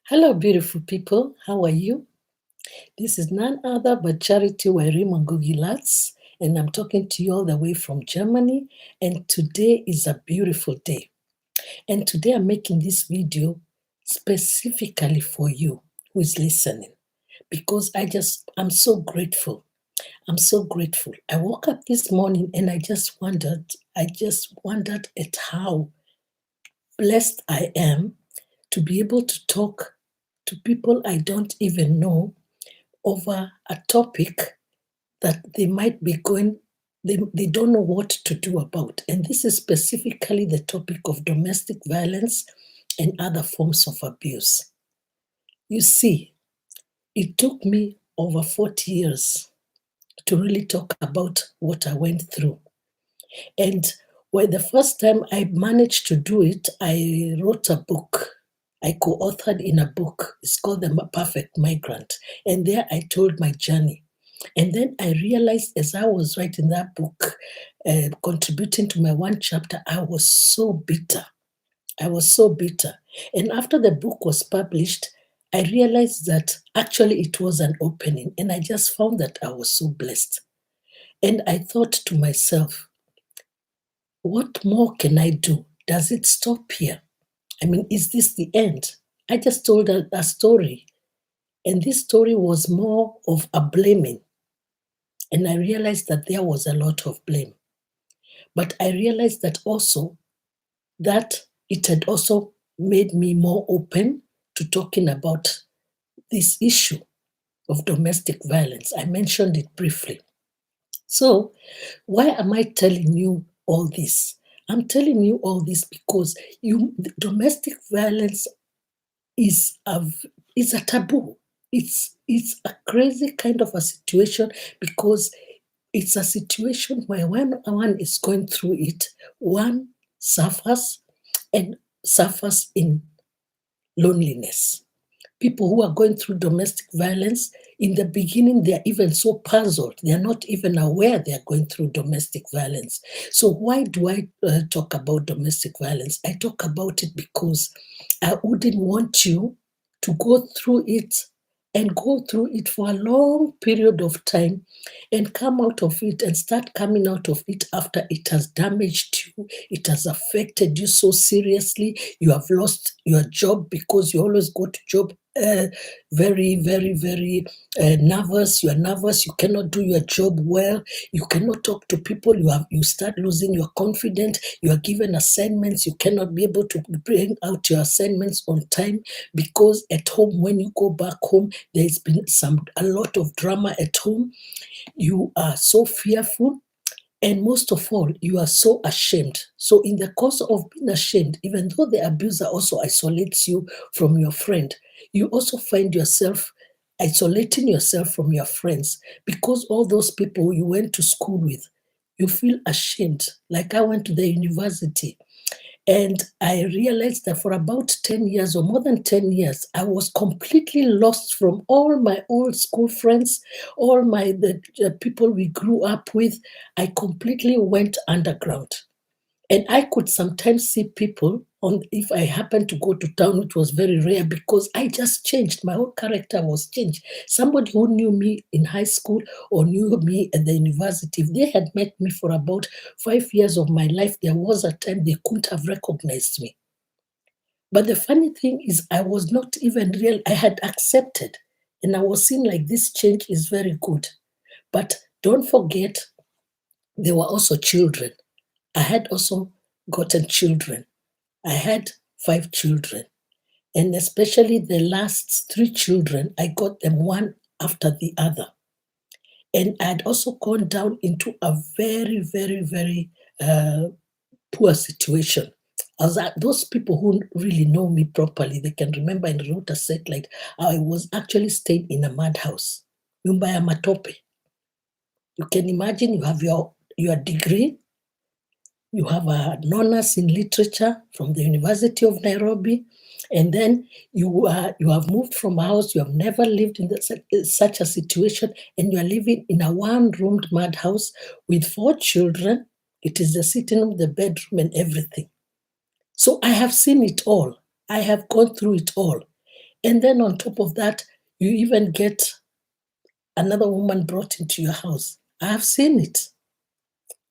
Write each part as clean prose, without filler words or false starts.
Hello, beautiful people. How are you? This is none other but Charity Wairimu Ngugi-Latz, and I'm talking to you all the way from Germany. And today is a beautiful day. And today I'm making this video specifically for you who is listening because I'm so grateful. I'm so grateful. I woke up this morning and I just wondered at how blessed I am to be able to talk to people I don't even know over a topic that they might be they don't know what to do about. And this is specifically the topic of domestic violence and other forms of abuse. You see, it took me over 40 years to really talk about what I went through. And when the first time I managed to do it, I wrote a book. I co-authored in a book. It's called The Perfect Migrant. And there I told my journey. And then I realized as I was writing that book, contributing to my one chapter, I was so bitter. I was so bitter. And after the book was published, I realized that actually it was an opening. And I just found that I was so blessed. And I thought to myself, what more can I do? Does it stop here? I mean, is this the end? I just told a story. And this story was more of a blaming. And I realized that there was a lot of blame. But I realized that also that it had also made me more open to talking about this issue of domestic violence. I mentioned it briefly. So, why am I telling you all this? I'm telling you all this because domestic violence is a taboo. It's a crazy kind of a situation because it's a situation where when one is going through it, one suffers and suffers in loneliness. People who are going through domestic violence, in the beginning, they're even so puzzled. They're not even aware they're going through domestic violence. So, why do I talk about domestic violence? I talk about it because I wouldn't want you to go through it and go through it for a long period of time and come out of it and start coming out of it after it has damaged you, it has affected you so seriously. You have lost your job because you always go to job very, very, very nervous. You are nervous. You cannot do your job well. You cannot talk to people. You start losing your confidence. You are given assignments. You cannot be able to bring out your assignments on time because at home, when you go back home, there's been a lot of drama at home. You are so fearful. And most of all, you are so ashamed. So, in the course of being ashamed, even though the abuser also isolates you from your friend, you also find yourself isolating yourself from your friends because all those people you went to school with, you feel ashamed. Like I went to the university and I realized that for about 10 years or more than 10 years, I was completely lost from all my old school friends, all the people we grew up with. I completely went underground. And I could sometimes see people if I happened to go to town, which was very rare because I just changed. My whole character was changed. Somebody who knew me in high school or knew me at the university, if they had met me for about 5 years of my life, there was a time they couldn't have recognized me. But the funny thing is, I was not even real. I had accepted, and I was seeing like this change is very good. But don't forget, there were also children. I had also gotten children. I had 5 children. And especially the last 3 children, I got them one after the other. And I'd also gone down into a very, very, very poor situation. As those people who really know me properly, they can remember in Ruta Satellite, I was actually staying in a madhouse. Nyumba ya matope. You can imagine you have your degree, you have an honors in literature from the University of Nairobi, and then you have moved from a house. You have never lived in such a situation, and you are living in a one-roomed madhouse with 4 children. It is the sitting room, the bedroom, and everything. So I have seen it all. I have gone through it all. And then on top of that, you even get another woman brought into your house. I have seen it.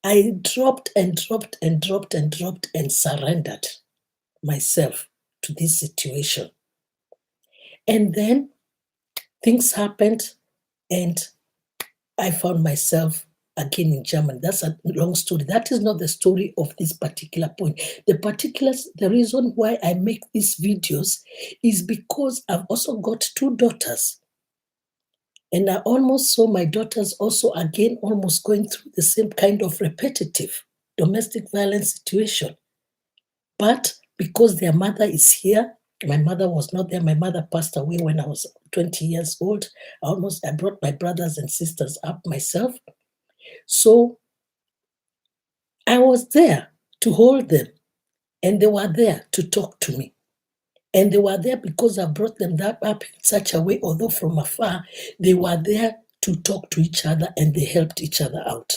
I dropped and dropped and dropped and dropped and surrendered myself to this situation. And then things happened, and I found myself again in Germany. That's a long story. That is not the story of this particular point. The reason why I make these videos is because I've also got two daughters. And I almost saw my daughters also again almost going through the same kind of repetitive domestic violence situation. But because their mother is here, my mother was not there. My mother passed away when I was 20 years old. I brought my brothers and sisters up myself. So I was there to hold them, and they were there to talk to me. And they were there because I brought them that up in such a way, although from afar, they were there to talk to each other, and they helped each other out.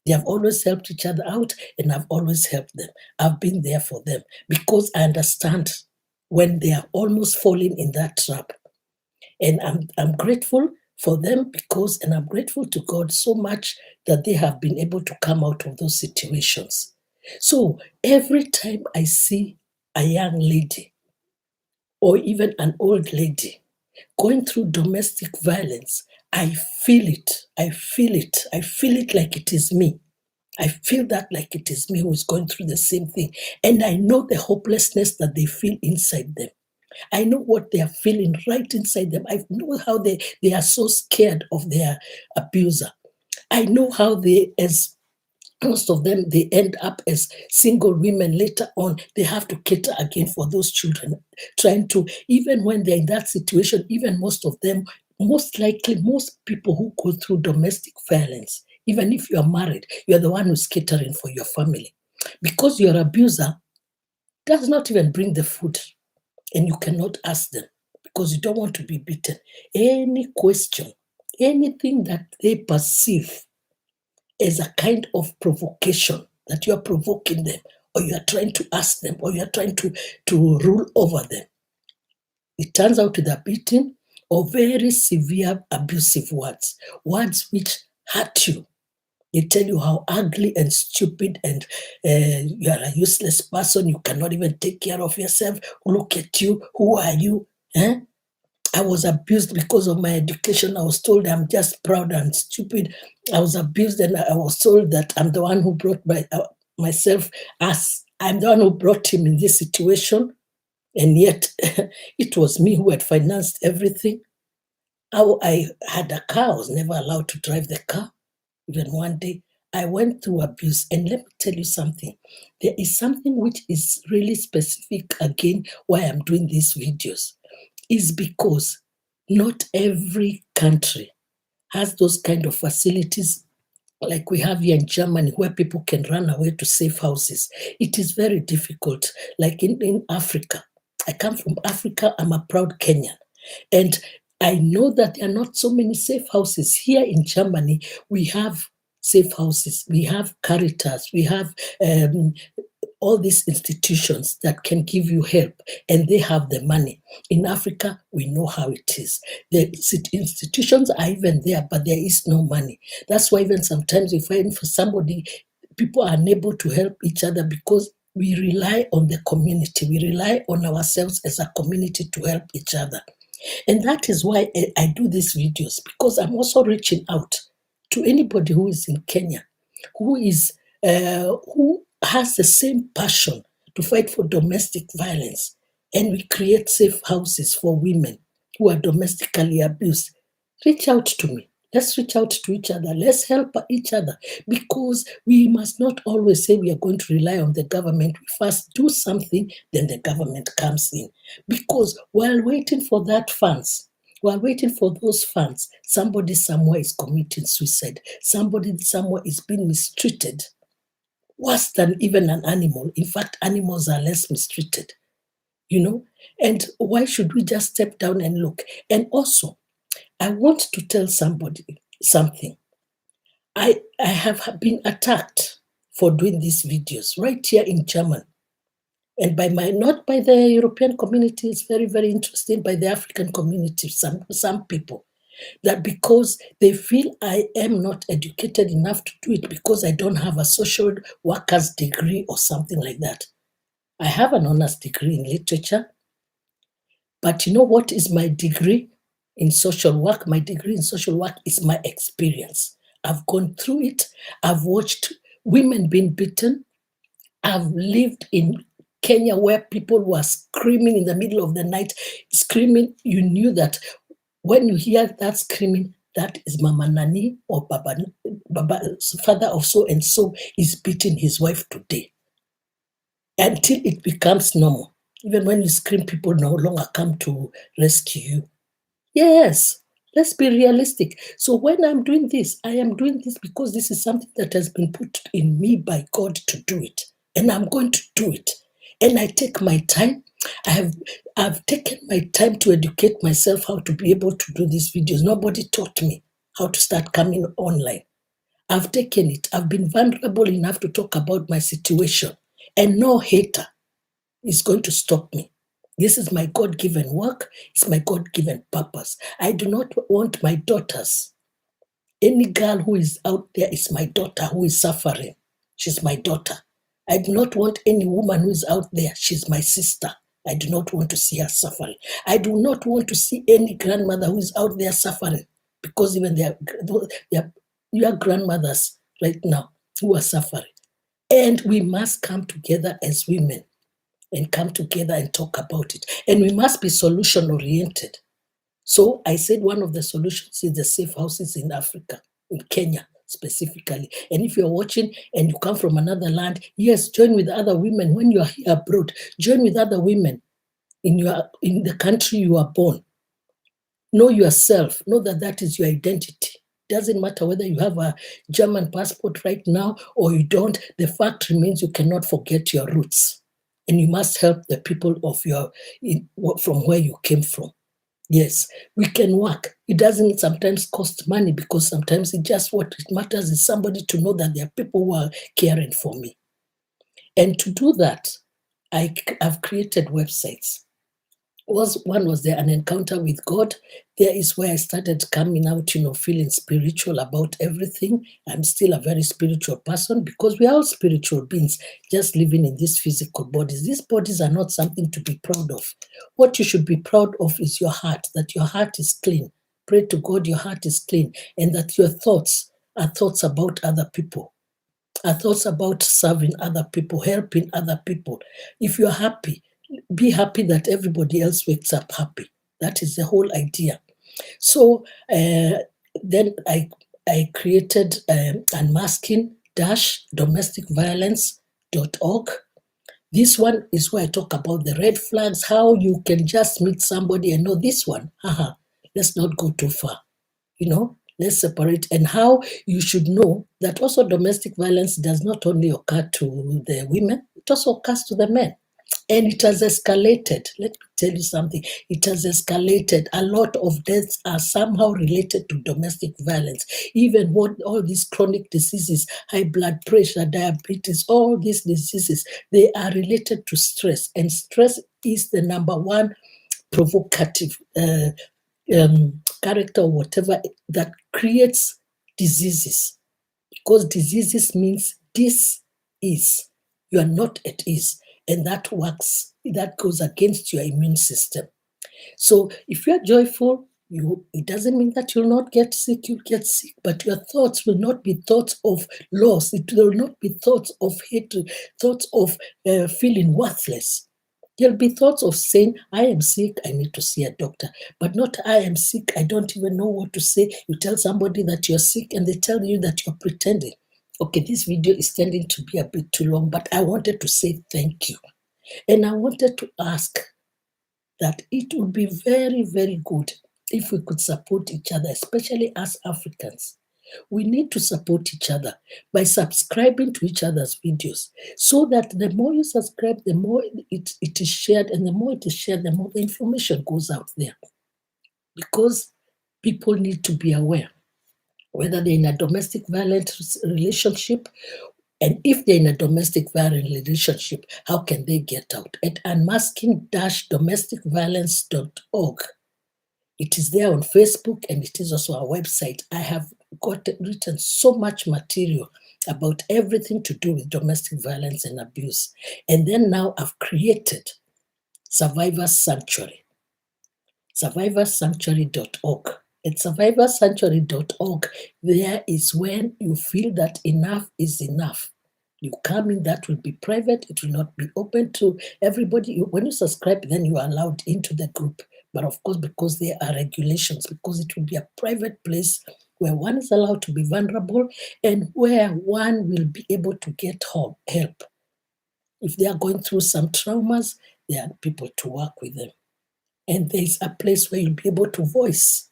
They have always helped each other out, and I've always helped them. I've been there for them because I understand when they are almost falling in that trap. And I'm grateful for them and I'm grateful to God so much that they have been able to come out of those situations. So every time I see a young lady or even an old lady going through domestic violence, I feel it. I feel it. I feel it like it is me. I feel that like it is me who is going through the same thing. And I know the hopelessness that they feel inside them. I know what they are feeling right inside them. I know how they are so scared of their abuser. I know how as most of them, they end up as single women later on. They have to cater again for those children, trying to, even when they're in that situation, even most of them, most likely, most people who go through domestic violence, even if you're married, you're the one who's catering for your family. Because your abuser does not even bring the food, and you cannot ask them because you don't want to be beaten. Any question, anything that they perceive as a kind of provocation, that you are provoking them, or you are trying to ask them, or you are trying to rule over them, it turns out to the beating or very severe abusive words which hurt you. They tell you how ugly and stupid and you are a useless person. You cannot even take care of yourself. Look at you. Who are you? Eh? I was abused because of my education. I was told I'm just proud and stupid. I was abused, and I was told that I'm the one who brought myself as I'm the one who brought him in this situation. And yet it was me who had financed everything. I had a car. I was never allowed to drive the car. Even one day, I went through abuse. And let me tell you something. There is something which is really specific, again, why I'm doing these videos, is because not every country has those kind of facilities like we have here in Germany, where people can run away to safe houses. It is very difficult. Like in Africa, I come from Africa, I'm a proud Kenyan. And I know that there are not so many safe houses. Here in Germany, we have safe houses, we have Caritas, we have all these institutions that can give you help, and they have the money. In Africa, we know how it is. The institutions are even there, but there is no money. That's why even sometimes we find for somebody, people are unable to help each other because we rely on the community. We rely on ourselves as a community to help each other. And that is why I do these videos, because I'm also reaching out to anybody who is in Kenya, who has the same passion to fight for domestic violence, and we create safe houses for women who are domestically abused. Reach out to me. Let's reach out to each other. Let's help each other, because we must not always say we are going to rely on the government. We first do something, then the government comes in. Because while waiting for those funds, somebody somewhere is committing suicide. Somebody somewhere is being mistreated, worse than even an animal. In fact, animals are less mistreated, And why should we just step down and look? And also, I want to tell somebody something. I have been attacked for doing these videos right here in Germany. And not by the European community, it's very, very interesting, by the African community, some people, that because they feel I am not educated enough to do it because I don't have a social worker's degree or something like that. I have an honors degree in literature, but you know what is my degree in social work? My degree in social work is my experience. I've gone through it. I've watched women being beaten. I've lived in Kenya where people were screaming in the middle of the night, screaming. You knew that when you hear that screaming, that is Mama Nani or Baba, father of so and so is beating his wife today, until it becomes normal. Even when you scream, people no longer come to rescue you. Yes, let's be realistic. So when I'm doing this, I am doing this because this is something that has been put in me by God to do it. And I'm going to do it. And I take my time. I've taken my time to educate myself how to be able to do these videos. Nobody taught me how to start coming online. I've taken it. I've been vulnerable enough to talk about my situation. And no hater is going to stop me. This is my God given work, it's my God given purpose. I do not want my daughters. Any girl who is out there is my daughter who is suffering. She's my daughter. I do not want any woman who is out there. She's my sister. I do not want to see her suffering. I do not want to see any grandmother who is out there suffering, because even your grandmothers right now who are suffering. And we must come together as women and come together and talk about it. And we must be solution oriented. So I said one of the solutions is the safe houses in Africa, in Kenya specifically. And if you're watching and you come from another land, yes, join with other women. When you are here abroad, join with other women in the country you are born. Know yourself. Know that that is your identity. Doesn't matter whether you have a German passport right now or you don't. The fact remains you cannot forget your roots. And you must help the people of from where you came from. Yes, we can work. It doesn't sometimes cost money, because sometimes what it matters is somebody to know that there are people who are caring for me. And to do that, I've created websites. One was there an encounter with God. There is where I started coming out, feeling spiritual about everything. I'm still a very spiritual person, because we are all spiritual beings just living in these physical bodies. These bodies are not something to be proud of. What you should be proud of is your heart, that your heart is clean. Pray to God your heart is clean, and that your thoughts are thoughts about other people, are thoughts about serving other people, helping other people. If you're happy, be happy that everybody else wakes up happy. That is the whole idea. So then I created Unmasking Dash domesticviolence.org. This one is where I talk about the red flags, how you can just meet somebody and know this one, let's not go too far. Let's separate, and how you should know that also domestic violence does not only occur to the women, it also occurs to the men. And it has escalated. Let me tell you something. It has escalated. A lot of deaths are somehow related to domestic violence. Even all these chronic diseases, high blood pressure, diabetes, all these diseases, they are related to stress. And stress is the number one provocative character or whatever that creates diseases. Because diseases means this is, you are not at ease, and that goes against your immune system. So if you are joyful, it doesn't mean that you'll not get sick. You'll get sick, but your thoughts will not be thoughts of loss. It will not be thoughts of hatred, thoughts of feeling worthless. There'll be thoughts of saying, I am sick, I need to see a doctor. But not, I am sick, I don't even know what to say. You tell somebody that you're sick and they tell you that you're pretending. Okay, this video is tending to be a bit too long, but I wanted to say thank you. And I wanted to ask that it would be very, very good if we could support each other, especially as Africans. We need to support each other by subscribing to each other's videos, so that the more you subscribe, the more it is shared, and the more it is shared, the more the information goes out there. Because people need to be aware, whether they're in a domestic violence relationship, And if they're in a domestic violence relationship, how can they get out? At unmasking-domesticviolence.org. It is there on Facebook and it is also our website. I have written so much material about everything to do with domestic violence and abuse. And then now I've created Survivor Sanctuary, survivorsanctuary.org. At survivorsanctuary.org, there is when you feel that enough is enough. You come in, that will be private. It will not be open to everybody. When you subscribe, then you are allowed into the group. But of course, because there are regulations, because it will be a private place where one is allowed to be vulnerable and where one will be able to get help. If they are going through some traumas, there are people to work with them. And there's a place where you'll be able to voice,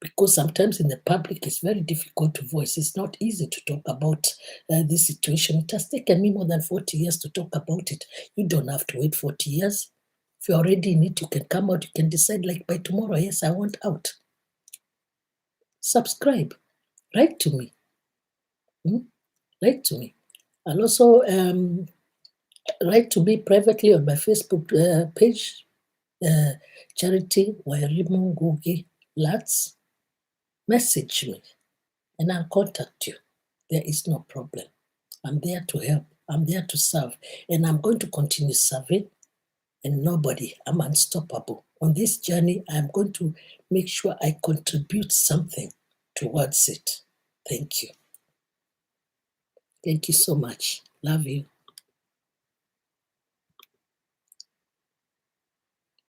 because sometimes in the public it's very difficult to voice. It's not easy to talk about this situation. It has taken me more than 40 years to talk about it. You don't have to wait 40 years. If you're already in it, you can come out. You can decide, like, by tomorrow, yes, I want out. Subscribe. Write to me. Write to me. And also write to me privately on my Facebook page, Charity Wairimu Ngugi-Latz. Message me and I'll contact you. There is no problem. I'm there to help. I'm there to serve. And I'm going to continue serving. And I'm unstoppable. On this journey, I'm going to make sure I contribute something towards it. Thank you. Thank you so much. Love you.